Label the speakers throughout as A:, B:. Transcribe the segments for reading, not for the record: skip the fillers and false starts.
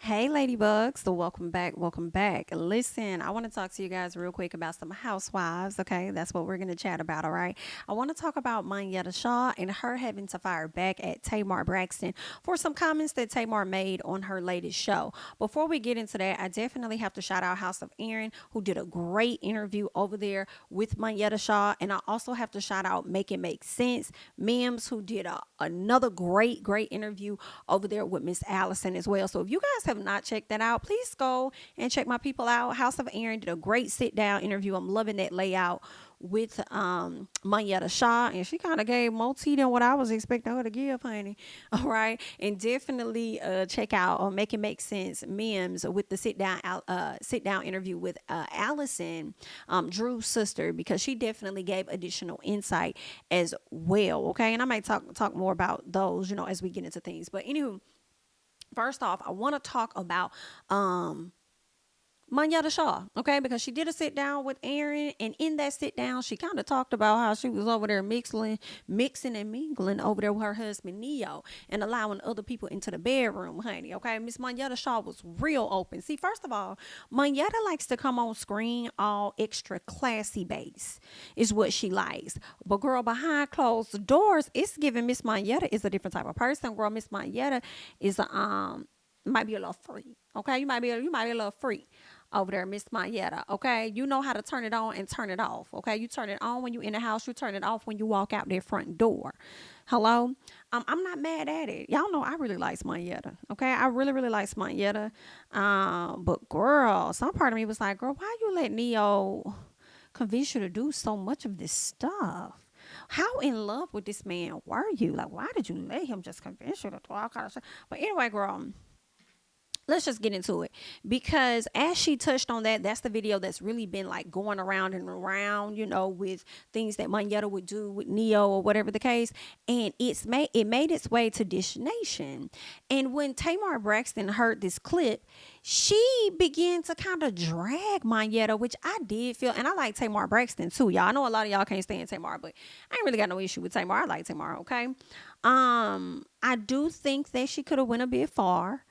A: Hey, Ladybugs. So welcome back. Welcome back. Listen, I want to talk to you guys real quick about some housewives. Okay. That's what we're going to chat about. All right. I want to talk about Monyetta Shaw and her having to fire back at Tamar Braxton for some comments that Tamar made on her latest show. Before we get into that, I definitely have to shout out House of Aaron, who did a great interview over there with Monyetta Shaw. And I also have to shout out Make It Make Sense, Mims, who did another great interview over there with Miss Allison as well. So if you guys have not checked that out, please go and check my people out. House of Aaron did a great sit down interview. I'm loving that layout with Monyetta Shaw, and she kind of gave more tea than what I was expecting her to give, honey. All right, and definitely check out or Make It Make Sense Mims with the sit down interview with Allison, Drew's sister, because she definitely gave additional insight as well. Okay, and I might talk more about those, as we get into things. But anywho, first off, I want to talk about Monyetta Shaw, okay, because she did a sit down with Aaron, and in that sit down, she kind of talked about how she was over there mixing and mingling over there with her husband Neo and allowing other people into the bedroom, honey. Okay, Miss Monyetta Shaw was real open. See, first of all, Monyetta likes to come on screen all extra classy base, is what she likes. But girl, behind closed doors, it's giving Miss Monyetta is a different type of person. Girl, Miss Monyetta is a might be a little free. Okay, you might be a little free over there, Miss Monyetta. Okay, you know how to turn it on and turn it off. Okay, you turn it on when you in the house. You turn it off when you walk out their front door. Hello, I'm not mad at it. Y'all know I really like Monyetta. Okay, I really like Monyetta. But girl, some part of me was like, girl, why you let Neo convince you to do so much of this stuff? How in love with this man were you? Like, why did you let him just convince you to do all kind of stuff? But anyway, girl, let's just get into it, because as she touched on that's the video that's really been like going around and around, with things that Monyetta would do with Neo or whatever the case. And it made its way to Dish Nation. And when Tamar Braxton heard this clip, she began to kind of drag Monyetta, which I did feel. And I like Tamar Braxton too, y'all. I know a lot of y'all can't stand Tamar, but I ain't really got no issue with Tamar. I like Tamar. Okay, I do think that she could have went a bit far.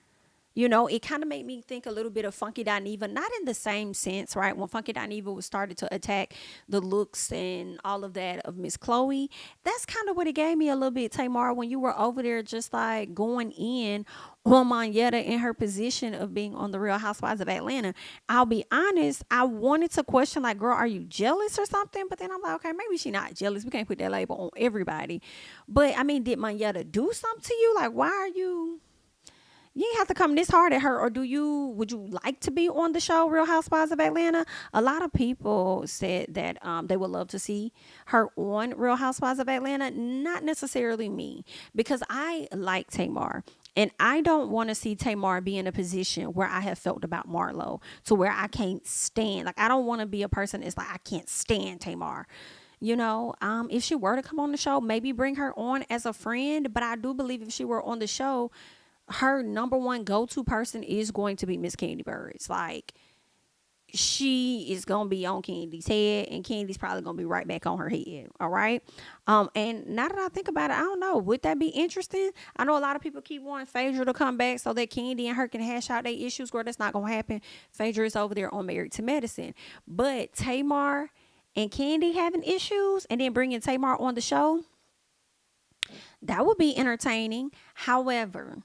A: It kind of made me think a little bit of Funky Dineva, not in the same sense, right? When Funky Dineva was started to attack the looks and all of that of Miss Chloe, that's kind of what it gave me a little bit, Tamar, when you were over there just like going in on Monyetta in her position of being on the Real Housewives of Atlanta. I'll be honest, I wanted to question, like, girl, are you jealous or something? But then I'm like, okay, maybe she's not jealous. We can't put that label on everybody. But I mean, did Monyetta do something to you? Like, why are you ain't have to come this hard at her? Or would you like to be on the show Real Housewives of Atlanta? A lot of people said that they would love to see her on Real Housewives of Atlanta. Not necessarily me, because I like Tamar. And I don't want to see Tamar be in a position where I have felt about Marlo, to where I can't stand. Like, I don't want to be a person that's like, I can't stand Tamar. If she were to come on the show, maybe bring her on as a friend. But I do believe if she were on the show, her number one go-to person is going to be Miss Kandi Burris. Like, she is gonna be on Candy's head, and Candy's probably gonna be right back on her head. All right. And now that I think about it, I don't know. Would that be interesting? I know a lot of people keep wanting Phaedra to come back so that Kandi and her can hash out their issues. Girl, that's not gonna happen. Phaedra is over there on Married to Medicine. But Tamar and Kandi having issues, and then bringing Tamar on the show, that would be entertaining. However,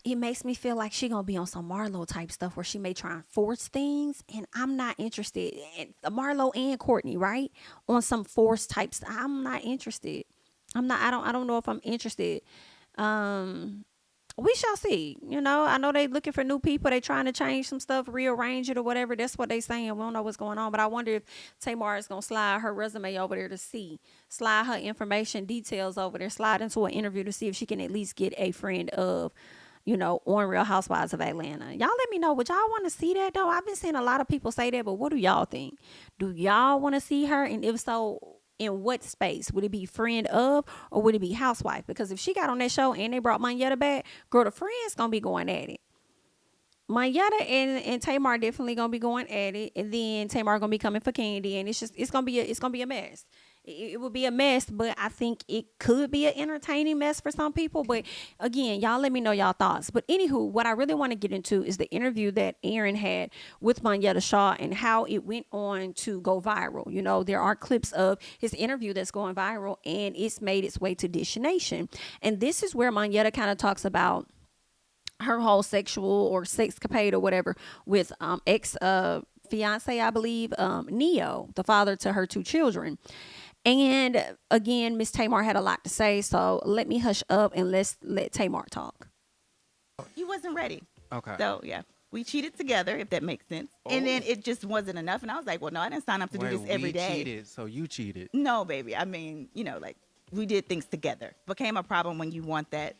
A: it makes me feel like she gonna be on some Marlo type stuff where she may try and force things, and I'm not interested. And Marlo and Courtney, right, on some force type stuff. I'm not interested. I'm not. I don't know if I'm interested. Um, we shall see. I know they looking for new people. They trying to change some stuff, rearrange it or whatever. That's what they saying. We don't know what's going on, but I wonder if Tamar is gonna slide her resume over there to see, slide her information details over there, slide into an interview to see if she can at least get a friend of, on Real Housewives of Atlanta. Y'all let me know. Would y'all want to see that though? I've been seeing a lot of people say that, but what do y'all think? Do y'all want to see her? And if so, in what space? Would it be friend of, or would it be housewife? Because if she got on that show and they brought Monyetta back, girl, the friends gonna be going at it. Monyetta and Tamar definitely gonna be going at it, and then Tamar gonna be coming for Kandi, and it's gonna be a mess. it would be a mess, but I think it could be an entertaining mess for some people. But again, y'all let me know y'all thoughts. But anywho, what I really want to get into is the interview that Aaron had with Monyetta Shaw and how it went on to go viral. You know, there are clips of his interview that's going viral, and it's made its way to Dish Nation. And this is where Monyetta kind of talks about her whole sexual or sexcapade or whatever with ex fiance, I believe, Neo, the father to her 2 children. And again, Miss Tamar had a lot to say, so let me hush up and let's let Tamar talk.
B: You wasn't ready.
C: Okay.
B: So yeah, we cheated together, if that makes sense. And then it just wasn't enough. And I was like, well, no, I didn't sign up to do this every day.
C: We cheated, so you cheated.
B: No, baby. I mean, you know, like we did things together. Became a problem when you want that,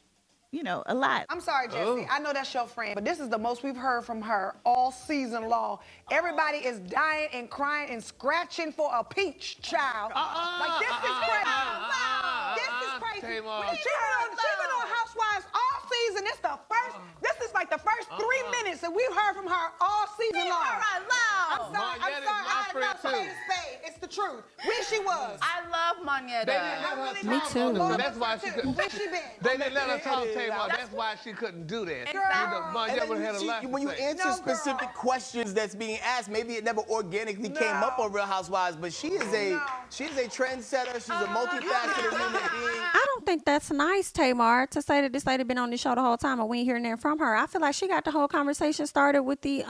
B: you know, a lot.
D: I'm sorry, Jesse. I know that's your friend, but this is the most we've heard from her all season long. Everybody is dying and crying and scratching for a peach child. Like, this is crazy. This is crazy. She's been on Housewives all season. This is like the first 3 minutes that we've heard from her all season long. I'm sorry. I gotta call spade a spade. It's the truth. Where she was.
E: I love Monyetta.
A: Me too.
F: That's why she couldn't.
D: Where she been?
F: They didn't let her talk, Tamar. That's why she couldn't do that.
D: Girl.
F: Had a lot to
G: when you
F: say.
G: answer specific questions that's being asked, maybe it never organically came up on Real Housewives, but she is a trendsetter. She's a multifaceted human being.
A: I don't think that's nice, Tamar, to say that this lady been on this show the whole time and we ain't hearing that from her. I feel like she got the whole conversation started with the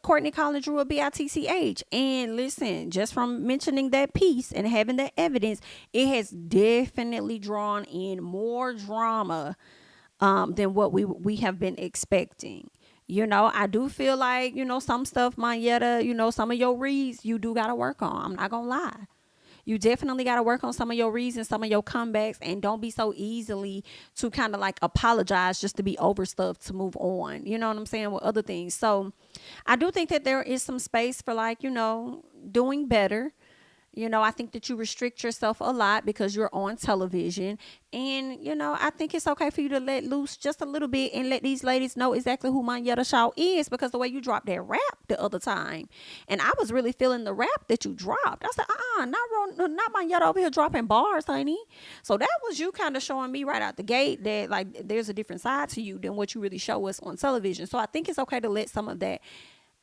A: Courtney calling Drew a bitch. And listen, just from mentioning that piece and having that evidence, it has definitely drawn in more drama than what we have been expecting. You know, I do feel like, you know, some stuff, Monyetta, you know, some of your reads you do got to work on. I'm not going to lie. You definitely got to work on some of your reasons, some of your comebacks, and don't be so easily to kind of like apologize just to be over stuff to move on. You know what I'm saying? With other things. So I do think that there is some space for, like, you know, doing better. You know, I think that you restrict yourself a lot because you're on television. And, you know, I think it's okay for you to let loose just a little bit and let these ladies know exactly who Monyetta Shaw is, because the way you dropped that rap the other time. And I was really feeling the rap that you dropped. I said, not Monyetta over here dropping bars, honey. So that was you kind of showing me right out the gate that, like, there's a different side to you than what you really show us on television. So I think it's okay to let some of that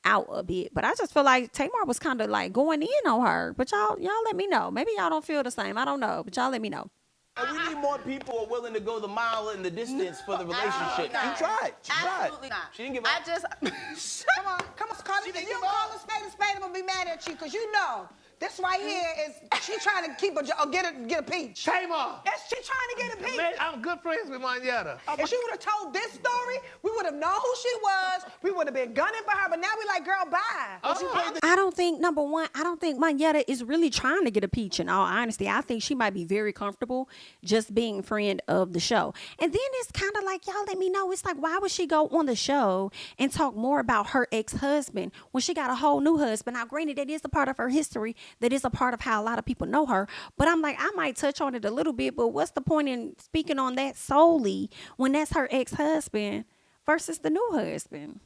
A: out a bit. But I just feel like Tamar was kind of like going in on her. But y'all let me know. Maybe y'all don't feel the same. I don't know. But y'all let me know.
G: We need more people who are willing to go the mile in the distance for the relationship.
E: Not.
G: She tried.
E: Absolutely not.
G: She didn't give up.
E: I just
D: Come on, Carly. If you don't call a spade, I'm gonna be mad at you, because you know this right here is she trying to keep get a peach.
F: Tamar.
D: She trying to get a peach.
F: Man, I'm good friends with Monyetta.
D: If she would have told this story, we would have known who she was. We would have been gunning for her. But now we like, girl, bye.
A: I don't think, number one, I don't think Monyetta is really trying to get a peach, in all honesty. I think she might be very comfortable just being a friend of the show. And then it's kind of like, y'all let me know, it's like, why would she go on the show and talk more about her ex-husband when she got a whole new husband? Now, granted, that is a part of her history. That is a part of how a lot of people know her. But I'm like, I might touch on it a little bit, but what's the point in speaking on that solely when that's her ex-husband versus the new husband?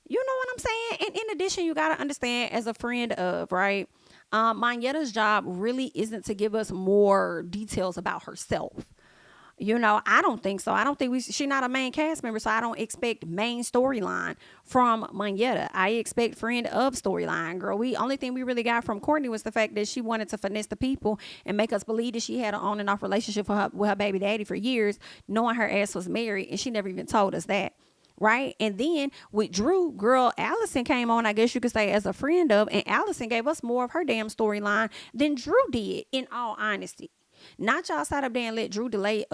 A: You know what I'm saying? And in addition, you got to understand, as a friend of, right, Monyetta's job really isn't to give us more details about herself. You know, I don't think so. I don't think she's not a main cast member, so I don't expect main storyline from Monyetta. I expect friend of storyline, girl. Only thing we really got from Courtney was the fact that she wanted to finesse the people and make us believe that she had an on and off relationship with her baby daddy for years, knowing her ass was married, and she never even told us that. Right. And then with Drew, girl, Allison came on, I guess you could say, as a friend of, and Allison gave us more of her damn storyline than Drew did, in all honesty. Not y'all sat up there and let Drew delay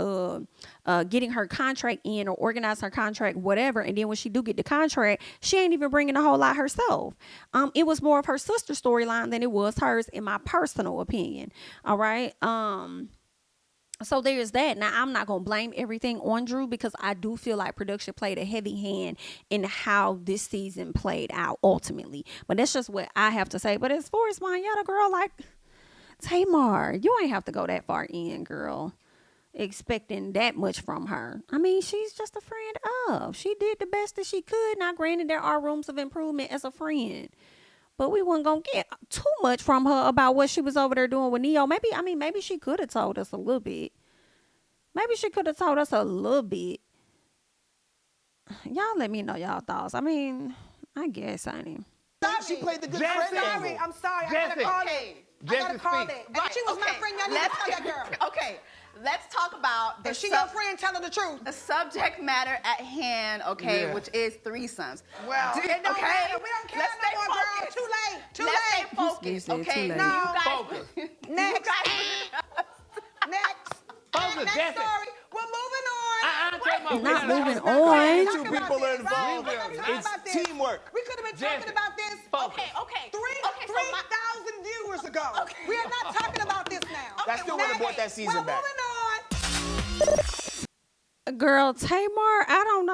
A: getting her contract in or organize her contract, whatever. And then when she do get the contract, she ain't even bringing a whole lot herself. It was more of her sister storyline than it was hers, in my personal opinion. All right. So there's that. Now, I'm not going to blame everything on Drew, because I do feel like production played a heavy hand in how this season played out ultimately. But that's just what I have to say. But as far as Monyetta, girl, like, Tamar, you ain't have to go that far in, girl, expecting that much from her. I mean, she's just a friend of. She did the best that she could. Now, granted, there are rooms of improvement as a friend. but we weren't gonna get too much from her about what she was over there doing with Neo. Maybe she could have told us a little bit. Maybe she could have told us a little bit. Y'all let me know y'all thoughts. I mean, I guess, honey.
G: She played the good
F: Jesse.
G: friend angle.
D: I'm sorry. I
F: Jesse.
D: gotta call
E: Okay.
D: it. I
F: Jesse,
D: gotta call
F: speak.
D: it. If she was my friend, y'all need to tell that girl.
E: Okay, let's talk about the
D: If she your friend, tell her the truth.
E: the subject matter at hand, okay,
F: Yeah.
E: which is threesomes.
D: Well, it don't matter. We don't care
E: Let's
D: no
E: stay
D: more, girl.
E: focused.
D: Too late. Too
E: Let's
D: late.
E: stay focused,
A: He said too
E: okay?
A: late.
D: No.
E: You guys,
F: Focus.
D: Next.
F: Focus,
D: Next
F: Jesse.
D: story. We're moving on.
F: Tamar,
A: Not
F: we gotta-
A: moving
D: Talk
A: on.
D: about
G: Two
D: this.
G: people are
D: Right?
G: involved.
D: We gotta talk
G: It's
D: about this.
G: teamwork.
D: We could have been
F: Jesse.
D: talking about this
F: Focus.
E: Okay.
D: 3,000 viewers ago. We are not talking about this now.
G: That still would have brought that season
D: We're
G: back.
D: moving on.
A: Girl, Tamar, I don't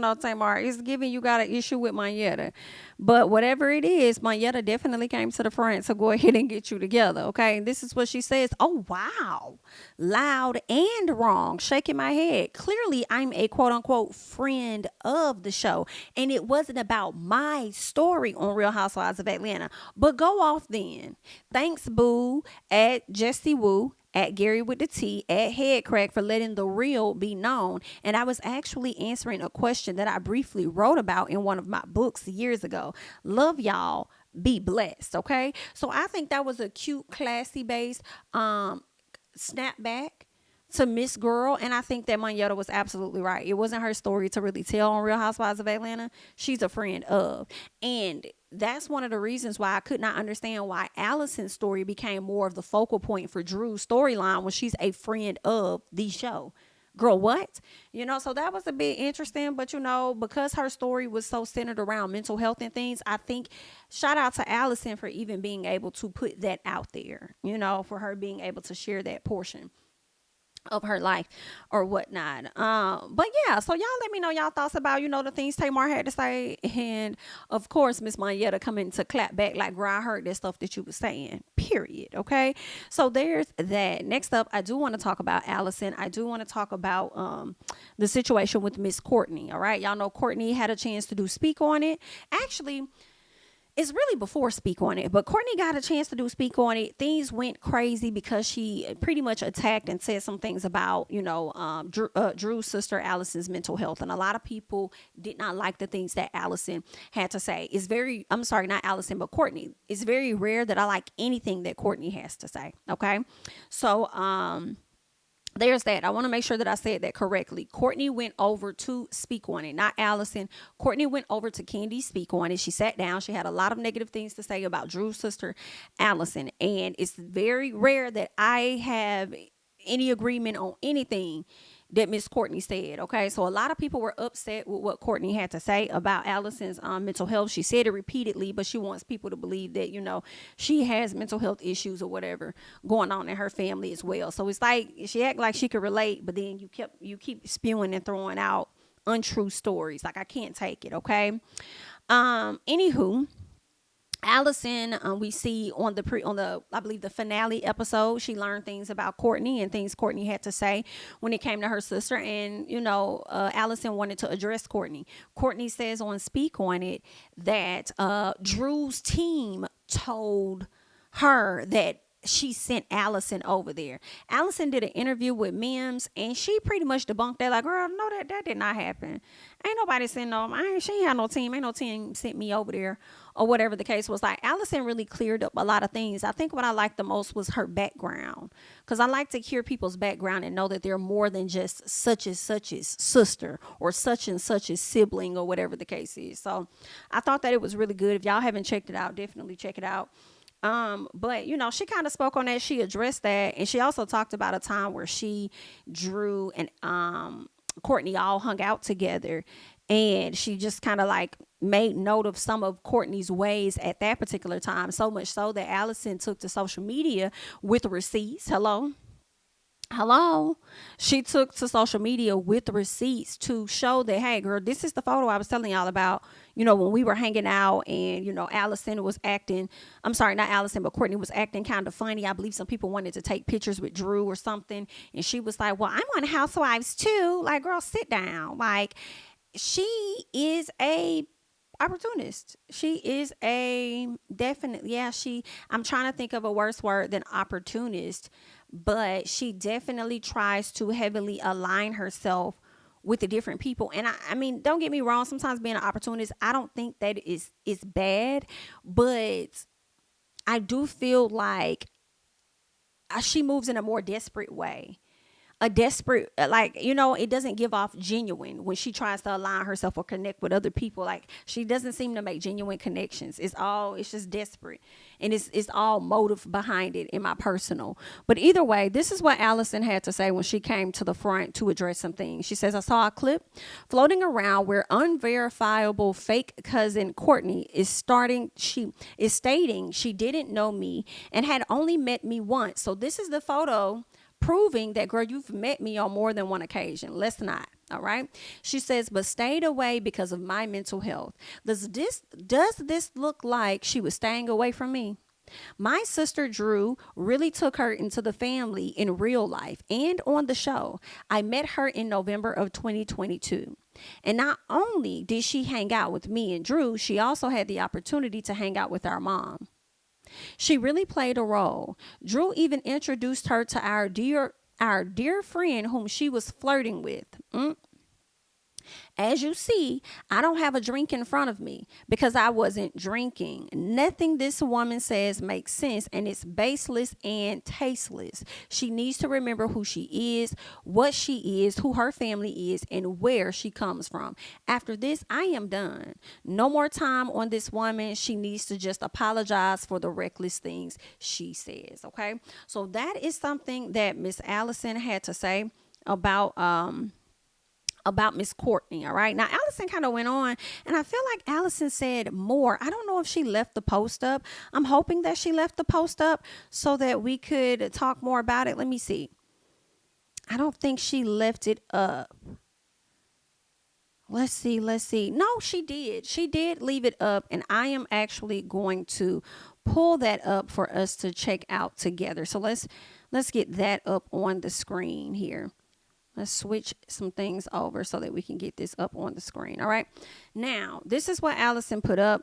A: know, Tamar. It's giving you got an issue with Monyetta. But whatever it is, Monyetta definitely came to the front to go ahead and get you together, okay? This is what she says. Oh, wow. Loud and wrong. Shaking my head. Clearly, I'm a quote-unquote friend of the show. And it wasn't about my story on Real Housewives of Atlanta. But go off then. Thanks, boo, at Jesse Woo, at Gary with the T, at Headcrack for letting the real be known. And I was actually answering a question that I briefly wrote about in one of my books years ago. Love y'all. Be blessed. Okay. So I think that was a cute, classy based snapback to Miss Girl. And I think that Monyetta was absolutely right. It wasn't her story to really tell on Real Housewives of Atlanta. She's a friend of. And that's one of the reasons why I could not understand why Allison's story became more of the focal point for Drew's storyline when she's a friend of the show. Girl, what? So that was a bit interesting, but because her story was so centered around mental health and things, I think shout out to Allison for even being able to put that out there, for her being able to share that portion of her life or whatnot. But yeah, so y'all let me know y'all thoughts about, the things Tamar had to say. And of course, Miss Monyetta coming to clap back like, girl, I heard that stuff that you was saying, period. Okay. So there's that. Next up, I do want to talk about Allison. I do want to talk about the situation with Miss Courtney. All right. Y'all know Courtney had a chance to speak on it. Actually, it's really before Speak On It, but Courtney got a chance to Speak On It. Things went crazy because she pretty much attacked and said some things about, Drew's sister Allison's mental health. And a lot of people did not like the things that Allison had to say. Not Allison, but Courtney. It's very rare that I like anything that Courtney has to say. Okay. So, there's that. I want to make sure that I said that correctly. Courtney went over to Speak On It, not Allison. Courtney went over to Kandi Speak On It. She sat down. She had a lot of negative things to say about Drew's sister, Allison. And it's very rare that I have any agreement on anything that Miss Courtney said. Okay. So a lot of people were upset with what Courtney had to say about Allison's mental health. She said it repeatedly, but she wants people to believe that, she has mental health issues or whatever going on in her family as well. So it's like she act like she could relate, but then you keep spewing and throwing out untrue stories. Like, I can't take it. Okay. Anywho, Allison, we see on the I believe the finale episode, she learned things about Courtney and things Courtney had to say when it came to her sister. And, Allison wanted to address Courtney. Courtney says on Speak On It that Drew's team told her that she sent Allison over there. Allison did an interview with Mims and she pretty much debunked that. Like, girl, no, that did not happen. Ain't nobody sent she ain't had no team. Ain't no team sent me over there or whatever the case was. Like, Allison really cleared up a lot of things. I think what I liked the most was her background, because I like to hear people's background and know that they're more than just such and such's sister or such and such's sibling or whatever the case is. So I thought that it was really good. If y'all haven't checked it out, definitely check it out. But she kind of spoke on that. She addressed that. And she also talked about a time where she, Drew, and Courtney all hung out together. And she just kind of like made note of some of Courtney's ways at that particular time. So much so that Allison took to social media with receipts. Hello. She took to social media with receipts to show that, hey, girl, this is the photo I was telling y'all about, when we were hanging out and, Allison was acting, I'm sorry, not Allison, but Courtney was acting kind of funny. I believe some people wanted to take pictures with Drew or something. And she was like, well, I'm on Housewives too. Like, girl, sit down. Like, she is a opportunist. She is a definite, yeah, I'm trying to think of a worse word than opportunist, but she definitely tries to heavily align herself with the different people. And I mean, don't get me wrong, sometimes being an opportunist, I don't think that is bad, but I do feel like she moves in a more desperate way, a desperate, like, it doesn't give off genuine when she tries to align herself or connect with other people. Like, she doesn't seem to make genuine connections. It's just desperate, and it's all motive behind it, in my personal. But either way, this is what Allison had to say when she came to the front to address some things. She says, I saw a clip floating around where unverifiable fake cousin Courtney is stating she didn't know me and had only met me once. So this is the photo proving that, girl, you've met me on more than one occasion. Let's not. All right. She says, but stayed away because of my mental health. Does this look like she was staying away from me? My sister Drew really took her into the family in real life and on the show. I met her in November of 2022. And not only did she hang out with me and Drew, she also had the opportunity to hang out with our mom. She really played a role. Drew even introduced her to our dear friend whom she was flirting with. As you see, I don't have a drink in front of me because I wasn't drinking. Nothing this woman says makes sense, and it's baseless and tasteless. She needs to remember who she is, what she is, who her family is, and where she comes from. After this, I am done. No more time on this woman. She needs to just apologize for the reckless things she says. Okay, so that is something that Miss Allison had to say about Miss Courtney. All right. Now, Allison kind of went on, and I feel like Allison said more. I don't know if she left the post up. I'm hoping that she left the post up so that we could talk more about it. Let me see. I don't think she left it up. Let's see. No, she did. She did leave it up, and I am actually going to pull that up for us to check out together. So let's get that up on the screen here. Let's switch some things over so that we can get this up on the screen. All right. Now, this is what Allison put up.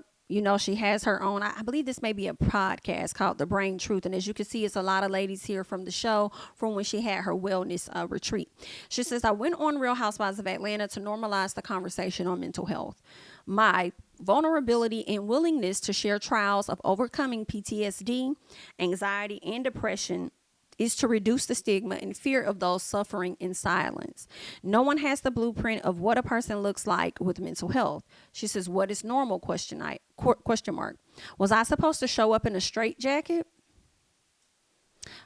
A: She has her own, I believe this may be a podcast called The Brain Truth. And as you can see, it's a lot of ladies here from the show from when she had her wellness retreat. She says, I went on Real Housewives of Atlanta to normalize the conversation on mental health. My vulnerability and willingness to share trials of overcoming PTSD, anxiety, and depression is to reduce the stigma and fear of those suffering in silence. No one has the blueprint of what a person looks like with mental health. She says, what is normal? Question mark. Was I supposed to show up in a straitjacket?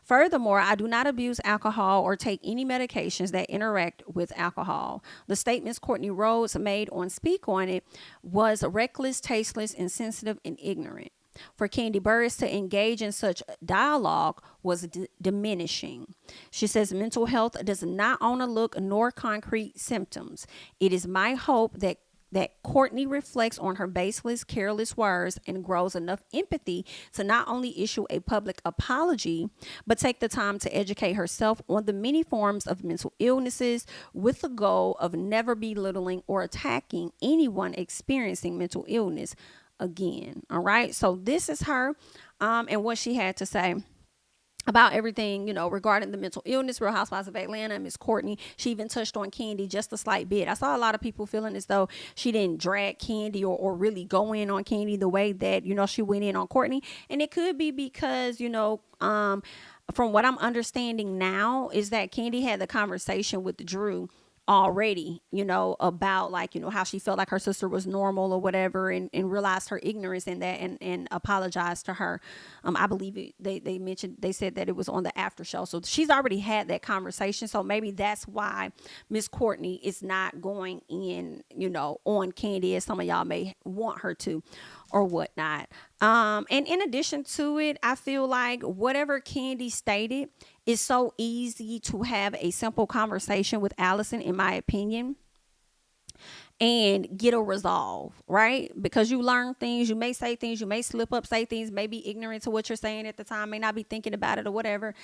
A: Furthermore, I do not abuse alcohol or take any medications that interact with alcohol. The statements Courtney Rhodes made on Speak On It was reckless, tasteless, insensitive, and ignorant. For Kandi Burruss to engage in such dialogue was diminishing. She says mental health does not own a look nor concrete symptoms. It is my hope that Courtney reflects on her baseless, careless words and grows enough empathy to not only issue a public apology, but take the time to educate herself on the many forms of mental illnesses with the goal of never belittling or attacking anyone experiencing mental illness again. All right. So this is her and what she had to say about everything, regarding the mental illness, Real Housewives of Atlanta, Miss Courtney. She even touched on Kandi just a slight bit. I saw a lot of people feeling as though she didn't drag Kandi or really go in on Kandi the way that, she went in on Courtney. And it could be because, from what I'm understanding now is that Kandi had the conversation with Drew already, about how she felt like her sister was normal or whatever, and realized her ignorance in that and apologized to her. I believe they said that it was on the after show. So she's already had that conversation. So maybe that's why Miss Courtney is not going in, on Kandi as some of y'all may want her to or whatnot. And in addition to it, I feel like whatever Kandi stated is so easy to have a simple conversation with Allison, in my opinion, and get a resolve, right? Because you learn things, you may say things, you may slip up, say things, may be ignorant to what you're saying at the time, may not be thinking about it or whatever.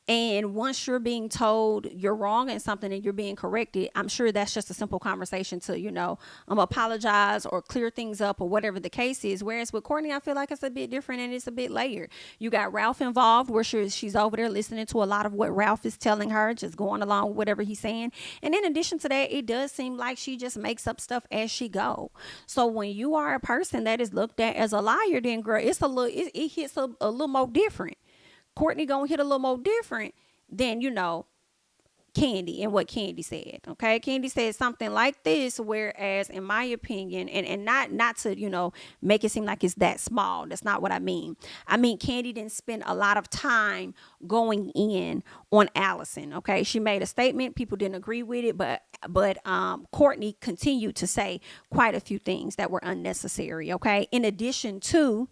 A: And once you're being told you're wrong in something and you're being corrected, I'm sure that's just a simple conversation to, apologize or clear things up or whatever the case is. Whereas with Courtney, I feel like it's a bit different and it's a bit layered. You got Ralph involved, where she's over there listening to a lot of what Ralph is telling her, just going along with whatever he's saying. And in addition to that, it does seem like she just makes up stuff as she go. So when you are a person that is looked at as a liar, then girl, it hits a little more different. Courtney gonna hit a little more different than, Kandi and what Kandi said. Okay. Kandi said something like this, whereas in my opinion, and not to, make it seem like it's that small. That's not what I mean. I mean, Kandi didn't spend a lot of time going in on Allison. Okay. She made a statement. People didn't agree with it, but Courtney continued to say quite a few things that were unnecessary. Okay. In addition to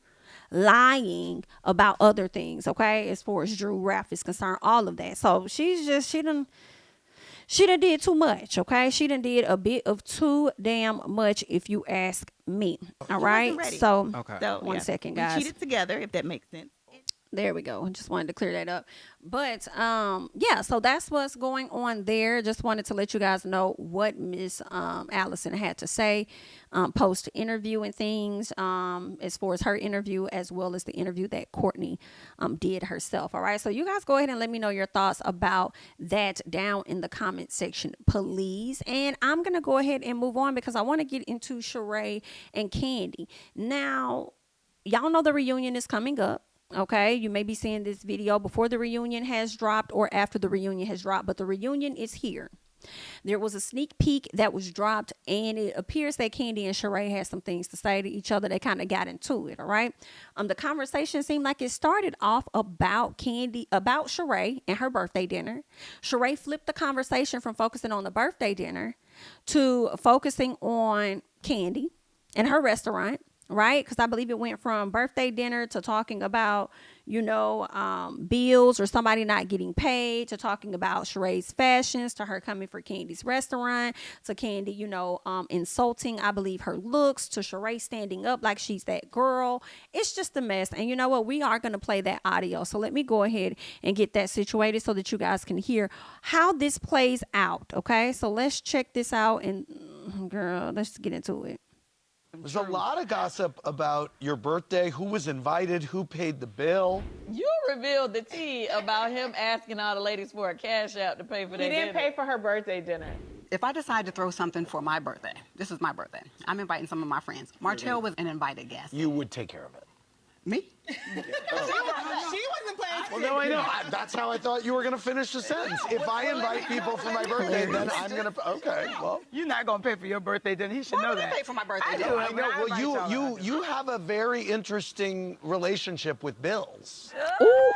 A: lying about other things, okay, as far as Drew Ralph is concerned, all of that. So she done did too much, okay? She done did a bit of too damn much, if you ask me. All right. So, one second, guys.
B: We cheated together, if that makes sense.
A: There we go. I just wanted to clear that up. But yeah, so that's what's going on there. Just wanted to let you guys know what Miss Allison had to say post interview and things, as far as her interview, as well as the interview that Courtney did herself. All right. So you guys go ahead and let me know your thoughts about that down in the comment section, please. And I'm going to go ahead and move on because I want to get into Sheree and Kandi. Now, y'all know the reunion is coming up. Okay, you may be seeing this video before the reunion has dropped or after the reunion has dropped, but the reunion is here. There was a sneak peek that was dropped, and it appears that Kandi and Sheree had some things to say to each other. They kind of got into it, all right? The conversation seemed like it started off about Sheree and her birthday dinner. Sheree flipped the conversation from focusing on the birthday dinner to focusing on Kandi and her restaurant. Right? Because I believe it went from birthday dinner to talking about, bills or somebody not getting paid, to talking about Sheree's fashions, to her coming for Kandi's restaurant, to Kandi, insulting, I believe, her looks, to Sheree standing up like she's that girl. It's just a mess. And you know what? We are going to play that audio. So let me go ahead and get that situated so that you guys can hear how this plays out. Okay? So let's check this out. And girl, let's get into it.
C: There's a lot of gossip about your birthday, who was invited, who paid the bill.
H: You revealed the tea about him asking all the ladies for a cash out to pay for their dinner.
I: He didn't pay for her birthday dinner.
J: If I decide to throw something for my birthday, this is my birthday, I'm inviting some of my friends. Martell was an invited guest.
C: You would take care of it.
J: Me?
G: She wasn't playing.
C: Well, no, I know. That's how I thought you were going to finish the sentence. If I invite people for my birthday, then I'm going to... Okay, well...
I: You're not going to pay for your birthday dinner. He should know that.
J: I pay for my birthday
I: dinner.
J: dinner.
C: I know. Well, you have a very interesting relationship with bills.
A: Ooh.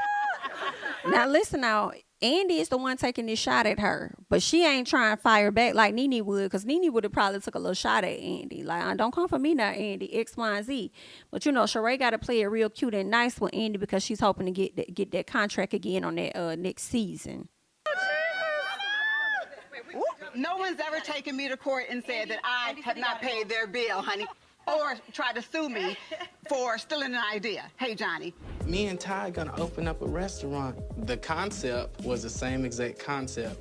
A: Now, listen now. Andy is the one taking this shot at her, but she ain't trying to fire back like Nene would, because Nene would have probably took a little shot at Andy. Like, don't come for me now, Andy, X, Y, and Z. But, Sheree got to play it real cute and nice with Andy because she's hoping to get that contract again on that next season.
J: No one's ever taken me to court and said that I have not paid their bill, honey, or tried to sue me for stealing an idea. Hey, Johnny.
K: Me and Ty gonna open up a restaurant. The concept was the same exact concept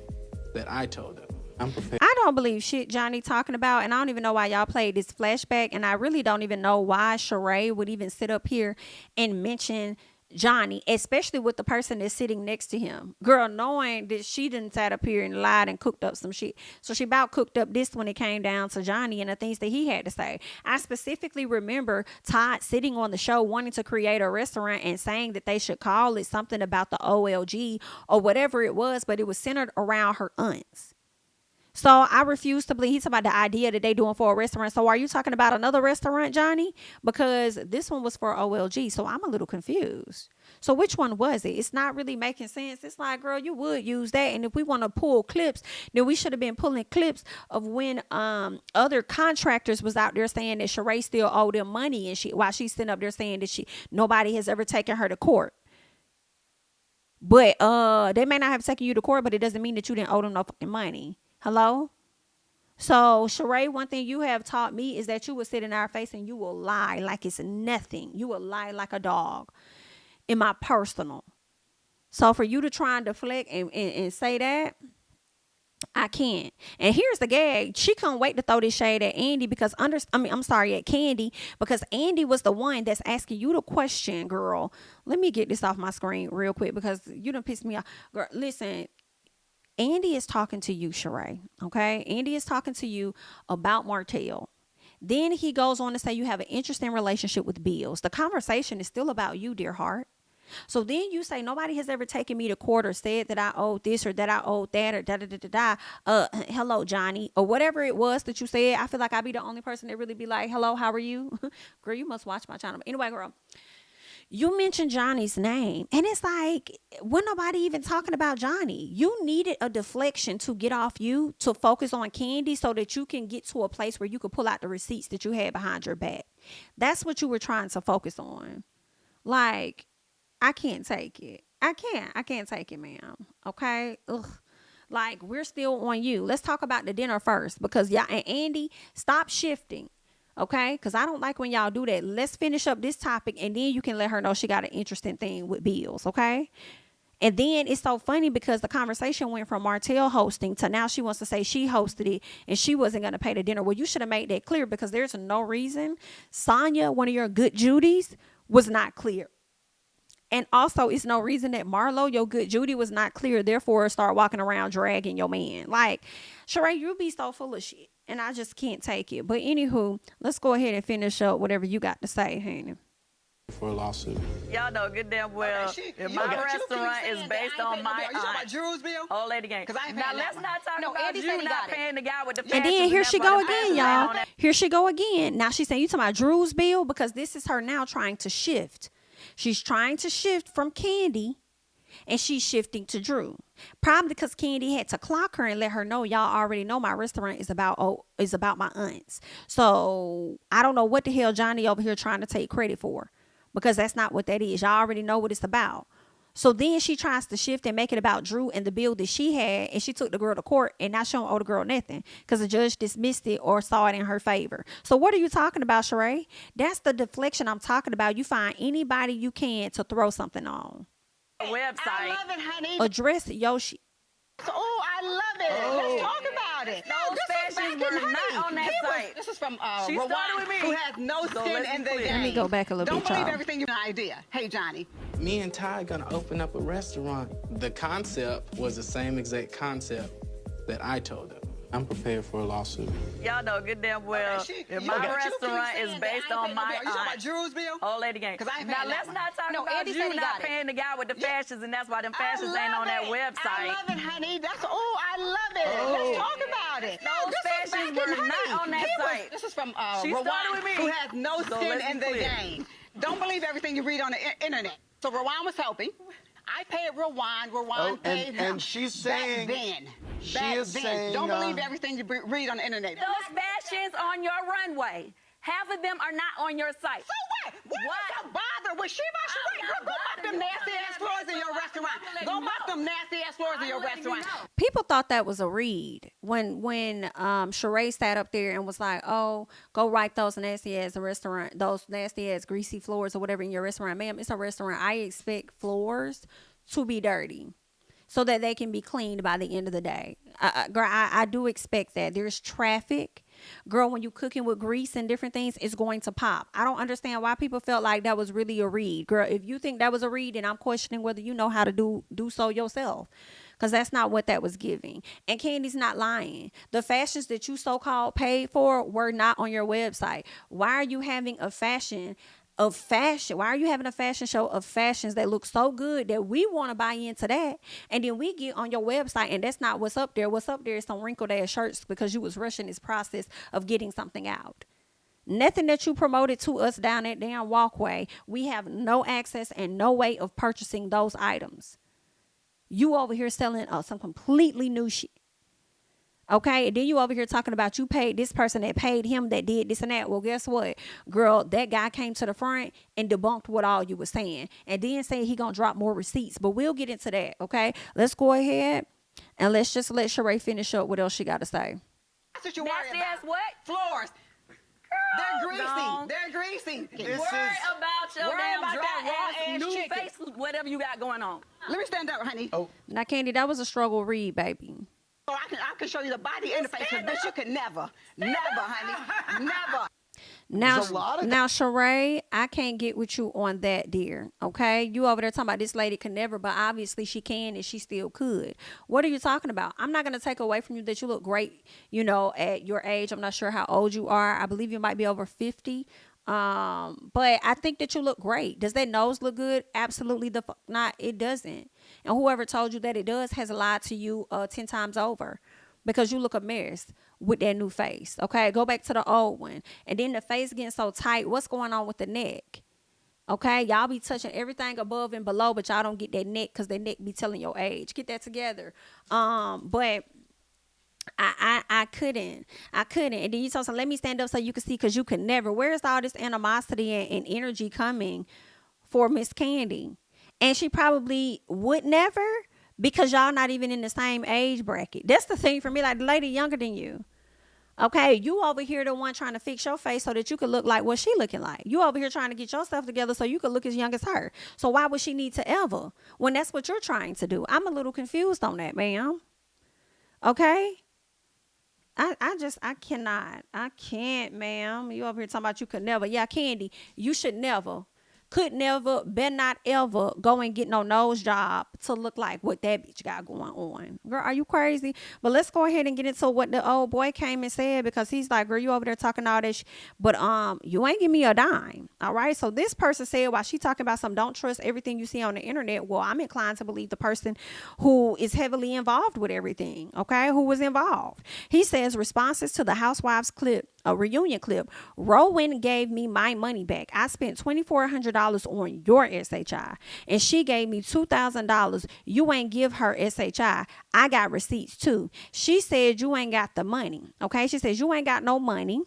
K: that I told him. I'm prepared.
A: I don't believe shit Johnny talking about, and I don't even know why y'all played this flashback, and I really don't even know why Sheree would even sit up here and mention Johnny, especially with the person that's sitting next to him. Girl, knowing that she didn't sat up here and lied and cooked up some shit. So she about cooked up this when it came down to Johnny and the things that he had to say. I specifically remember Todd sitting on the show wanting to create a restaurant and saying that they should call it something about the OLG or whatever it was, but it was centered around her aunts. So I refuse to believe he's about the idea that they doing for a restaurant. So are you talking about another restaurant, Johnny? Because this one was for OLG. So I'm a little confused. So which one was it? It's not really making sense. It's like, girl, you would use that. And if we want to pull clips, then we should have been pulling clips of when other contractors was out there saying that Sheree still owed them money and while she's sitting up there saying that nobody has ever taken her to court. But they may not have taken you to court, but it doesn't mean that you didn't owe them no fucking money. Hello? So, Sheree, one thing you have taught me is that you will sit in our face and you will lie like it's nothing. You will lie like a dog in my personal. So for you to try and deflect and say that, I can't. And here's the gag. She couldn't wait to throw this shade at Andy because at Kandi, because Andy was the one that's asking you the question, girl. Let me get this off my screen real quick because you done pissed me off. Girl, listen, Andy is talking to you, Sheree. Okay? Andy is talking to you about Martell. Then he goes on to say you have an interesting relationship with bills. The conversation is still about you, dear heart. So then you say, nobody has ever taken me to court or said that I owed this or that I owed that or da-da-da-da-da. Hello, Johnny, or whatever it was that you said. I feel like I'd be the only person that really be like, hello, how are you? Girl, you must watch my channel. But anyway, girl, you mentioned Johnny's name. And it's like, when nobody even talking about Johnny, you needed a deflection to get off you to focus on Kandi so that you can get to a place where you could pull out the receipts that you had behind your back. That's what you were trying to focus on. Like, I can't take it. I can't take it, ma'am. Okay? Ugh. Like, we're still on you. Let's talk about the dinner first because y'all and Andy, stop shifting. Okay? Because I don't like when y'all do that. Let's finish up this topic and then you can let her know she got an interesting thing with bills. Okay? And then it's so funny because the conversation went from Martell hosting to now she wants to say she hosted it and she wasn't going to pay the dinner. Well, you should have made that clear because there's no reason Sonya, one of your good Judys, was not clear. And also, it's no reason that Marlo, your good Judy, was not clear. Therefore, start walking around dragging your man. Like, Sheree, you be so full of shit. And I just can't take it. But anywho, let's go ahead and finish up whatever you got to say, honey.
K: For a lawsuit.
H: Y'all know good damn well if my restaurant is based on my old lady game. Now let's not talk about you not paying the guy with the
A: and then here she go again, y'all. Here she go again. Now she's saying you talking about Drew's bill because this is her now trying to shift. She's trying to shift from Kandi and she's shifting to Drew. Probably because Kandi had to clock her and let her know, y'all already know my restaurant is about my aunts. So I don't know what the hell Johnny over here trying to take credit for because that's not what that is. Y'all already know what it's about. So then she tries to shift and make it about Drew and the bill that she had, and she took the girl to court, and now she don't owe the girl nothing because the judge dismissed it or saw it in her favor. So what are you talking about, Sheree? That's the deflection I'm talking about. You find anybody you can to throw something on.
H: Website.
J: I love it, honey.
A: Address Yoshi.
J: Oh, I love it. Let's talk about it.
H: Those fashions were not on that site.
J: This is from
H: She started with me.
J: who has no skin in the game.
A: Let me go back a little
J: Don't
A: bit,
J: believe
A: y'all.
J: everything you're an idea. Hey, Johnny.
K: Me and Ty gonna open up a restaurant. The concept was the same exact concept that I told them. I'm prepared for a lawsuit.
H: Y'all know good damn well if my restaurant is based on my old lady game. Now let's not talk about you not paying the guy with the fashions, and that's why them fashions ain't on that website.
J: I love it, honey. I love it. Let's talk about it.
H: Those fashions were not on that site.
J: This is from
H: She started with me.
J: who has no skin in the
H: clear.
J: game. Don't believe everything you read on the internet. So Rowan was helping. I paid Rowan. Rowan paid him.
C: And she's saying,
J: Back then. Don't believe everything you read on the internet.
H: Those fashions on your runway, half of them are not on your site.
J: So what? What's the bother with Go back them nasty ass floors in your restaurant. Go back them nasty ass floors in your restaurant.
A: People thought that was a read when Sheree sat up there and was like, "Oh, go write those nasty ass restaurant, those nasty ass greasy floors or whatever in your restaurant, ma'am. It's a restaurant. I expect floors to be dirty." So that they can be cleaned by the end of the day. Girl, I do expect that. There's traffic. Girl, when you cooking with grease and different things, it's going to pop. I don't understand why people felt like that was really a read. Girl, if you think that was a read, then I'm questioning whether you know how to do so yourself. Because that's not what that was giving. And Kandi's not lying. The fashions that you so-called paid for were not on your website. Why are you having a fashion? Why are you having a fashion show of fashions that look so good that we want to buy into that, and then we get on your website and that's not what's up there? What's up there is some wrinkled ass shirts because you was rushing this process of getting something out. Nothing that you promoted to us down that damn walkway. We have no access and no way of purchasing those items. You over here selling some completely new shit. Okay, and then you over here talking about you paid this person that paid him that did this and that. Well, guess what, girl? That guy came to the front and debunked what all you were saying, and then say he gonna drop more receipts. But we'll get into that. Okay, let's go ahead and let's just let Sheree finish up what else she got to say.
J: That's what you worry about.
H: What?
J: Floors. They're greasy.
H: Gone.
J: They're greasy.
C: This
H: Worry
C: is
H: about your
J: Worry
H: damn
J: about
H: dry
J: that raw
H: ass,
J: ass
H: new
J: chicken.
H: face, whatever you got going on.
J: Let me stand up, honey.
C: Oh.
A: Now, Kandi, that was a struggle read, baby.
J: So I can show you the body and the face, because bitch, you could never, honey, never.
A: Now,
C: There's a lot of
A: now, Sheree, I can't get with you on that, dear. Okay, you over there talking about this lady can never, but obviously she can and she still could. What are you talking about? I'm not gonna take away from you that you look great. You know, at your age, I'm not sure how old you are. I believe you might be over 50. But I think that you look great. Does that nose look good? Absolutely the fuck not. It doesn't. And whoever told you that it does has lied to you 10 times over. Because you look a mess with that new face. Okay, go back to the old one. And then the face getting so tight. What's going on with the neck? Okay, y'all be touching everything above and below, but y'all don't get that neck because that neck be telling your age. Get that together. But I couldn't. And then you told some, let me stand up so you can see, because you could never. Where's all this animosity and energy coming for Miss Kandi? And she probably would never. Because y'all not even in the same age bracket. That's the thing for me. Like, the lady younger than you. Okay, you over here the one trying to fix your face so that you could look like what she looking like. You over here trying to get yourself together so you could look as young as her. So why would she need to ever? When that's what you're trying to do. I'm a little confused on that, ma'am. Okay? I can't, ma'am. You over here talking about you could never. Yeah, Kandi, you should never. Could never, better not ever go and get no nose job to look like what that bitch got going on. Girl, are you crazy? But let's go ahead and get into what the old boy came and said, because he's like, girl, you over there talking all this but you ain't give me a dime. All right. So this person said, while she talking about some don't trust everything you see on the internet, well, I'm inclined to believe the person who is heavily involved with everything. Okay. Who was involved. He says responses to the Housewives clip, a reunion clip. Rowan gave me my money back. I spent $2,400 on your SHI and she gave me $2,000. You ain't give her SHI. I got receipts too. She said you ain't got the money. Okay. She says you ain't got no money.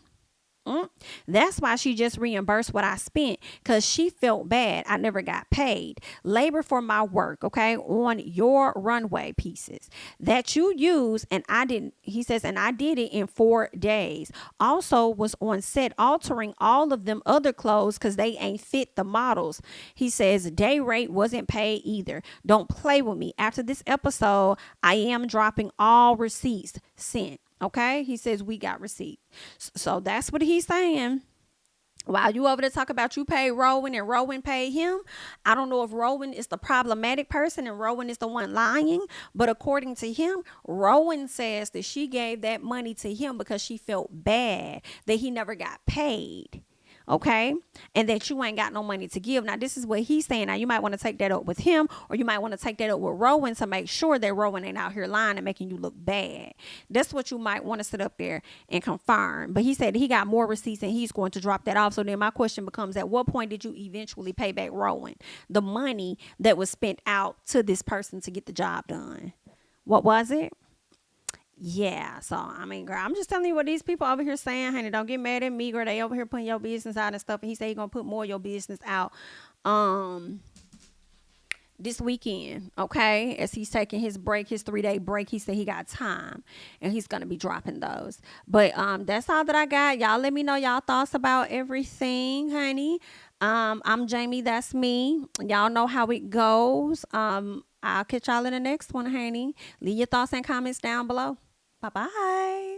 A: That's why she just reimbursed what I spent, because she felt bad I never got paid. Labor for my work, okay, on your runway pieces that you use, and I didn't. He says, and I did it in 4 days. Also was on set altering all of them other clothes because they ain't fit the models. He says day rate wasn't paid either. Don't play with me. After this episode, I am dropping all receipts sent. Okay, he says we got receipts. So that's what he's saying. While you over there talk about you paid Rowan and Rowan paid him, I don't know if Rowan is the problematic person and Rowan is the one lying. But according to him, Rowan says that she gave that money to him because she felt bad that he never got paid. Okay, and that you ain't got no money to give. Now, this is what he's saying. Now, you might want to take that up with him, or you might want to take that up with Rowan to make sure that Rowan ain't out here lying and making you look bad. That's what you might want to sit up there and confirm. But he said he got more receipts and he's going to drop that off. So then my question becomes, at what point did you eventually pay back Rowan the money that was spent out to this person to get the job done? What was it? Yeah, so I mean, girl, I'm just telling you what these people over here saying, honey. Don't get mad at me, girl. They over here putting your business out and stuff. And he said he's gonna put more of your business out this weekend, okay? As he's taking his break, his 3-day break, he said he got time and he's gonna be dropping those. But that's all that I got. Y'all let me know y'all thoughts about everything, honey. I'm Jamie, that's me. Y'all know how it goes. I'll catch y'all in the next one, honey. Leave your thoughts and comments down below. Bye-bye.